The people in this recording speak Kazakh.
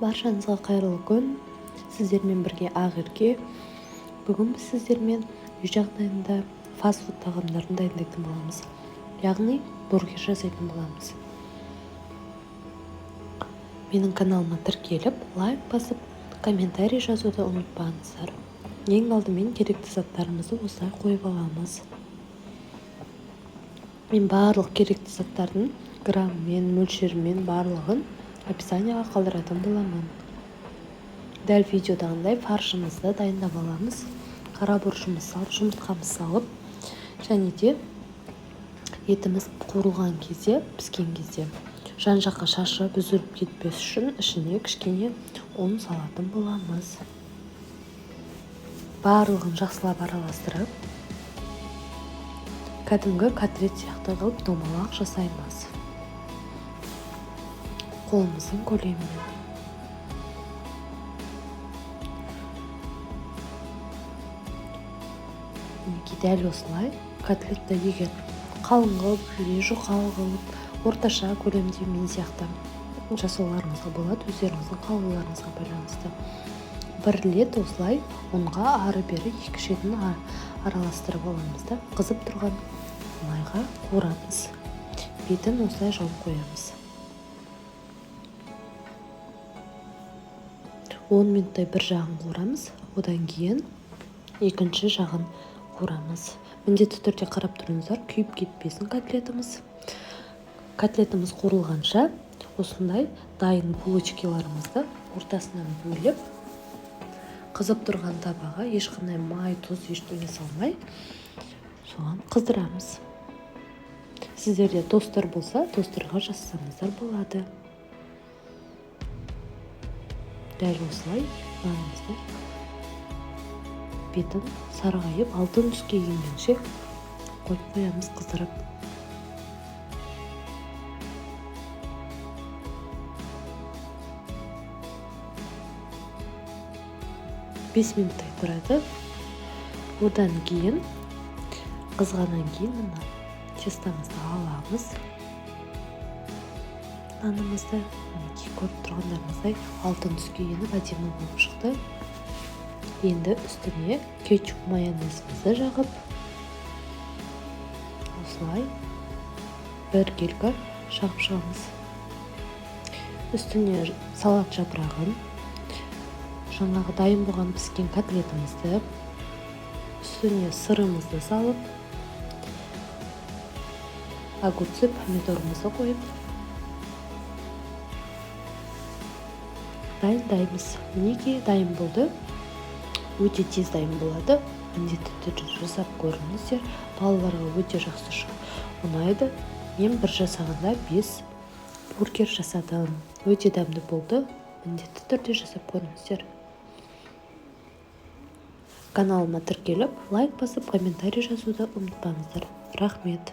Баршаңызға қайырлы күн. Сіздермен бірге Ақерке. Бүгін біз сіздермен үй жағдайында фастфуд тағамдарын дайындайтын боламыз. Яғни бургер жасайтын боламыз. Менің каналыма тіркеліп, лайк басып, комментарий жазуды ұмытпаңыздар. Ең алдымен керекті заттарымызды осылай қойып аламыз. Мен барлық керекті заттардың граммен, мөлшермен барлығын описанияға қалдыратын боламын. Дәл видеодағындай фаршымызды дайындап аламыз. Қара бұрышымыз салып, жұмыртқамыз салып, және де етіміз қуырылған кезде, піскен кезде жан-жаққа шашып, үзіліп кетпес үшін ішіне кішкене ұн салатын боламыз. Барлығын жақсылап араластырып, кәдімгі котлет сияқты қылып домалақ жасаймыз. Қолымыздың көлемімен. Дәл осылай котлетті егер қалың қылып, жұқал қылып, орташа көлемде мен сияқты жасауларыңызға болады, өздеріңіздің қалауларыңызға байланысты. Бір рет осылай ұнға ары-бері екі шетін араластырып аламыз да, қызып тұрған майға қуырамыз. Бетін осылай жауып қоямыз. 10 минуттай бір жағын қуырамыз, одан кейін екінші жағын қуырамыз. Міндетті түрде қарап тұрыңыздар, күйіп кетпесін котлетіміз. Котлетіміз қуырылғанша осындай дайын булочкаларымызды ортасынан бөліп, қызып тұрған табаға ешқандай май, тұз, ештеңе салмай, соған қыздырамыз. Сіздерде тостер болса, тостарға жазсаңыздар болады. Дәл осылай нанымызды бетін сарғайып, алтын түске келгенше қойып қоямыз қыздырып. Бес минуттай тұрады. Одан кейін қызғаннан кейін тестамызды аламыз. Нанымызды көріп тұрғандарыңыздай алтын түске еніп әдемі болып шықты. Енді үстіне кетчуп майонезімізді жағып, осылай бір келкі жағып шығамыз. Үстіне салат жапырағын, жаңағы дайын болған піскен котлетімізді, үстіне сырымызды салып, огурцы, помидорымызды қойып дайындаймыз. Мінекей дайын болды. Өте тез дайын болады. Міндетті түрде жасап көріңіздер. Балаларға өте жақсы ұнайды. Мен бір жасағанда 5 бургер жасадым. Өте дәмді болды. Міндетті түрде жасап көріңіздер. Каналыма тіркеліп, лайк басып, комментарий жазуды ұмытпаңыздар. Рахмет.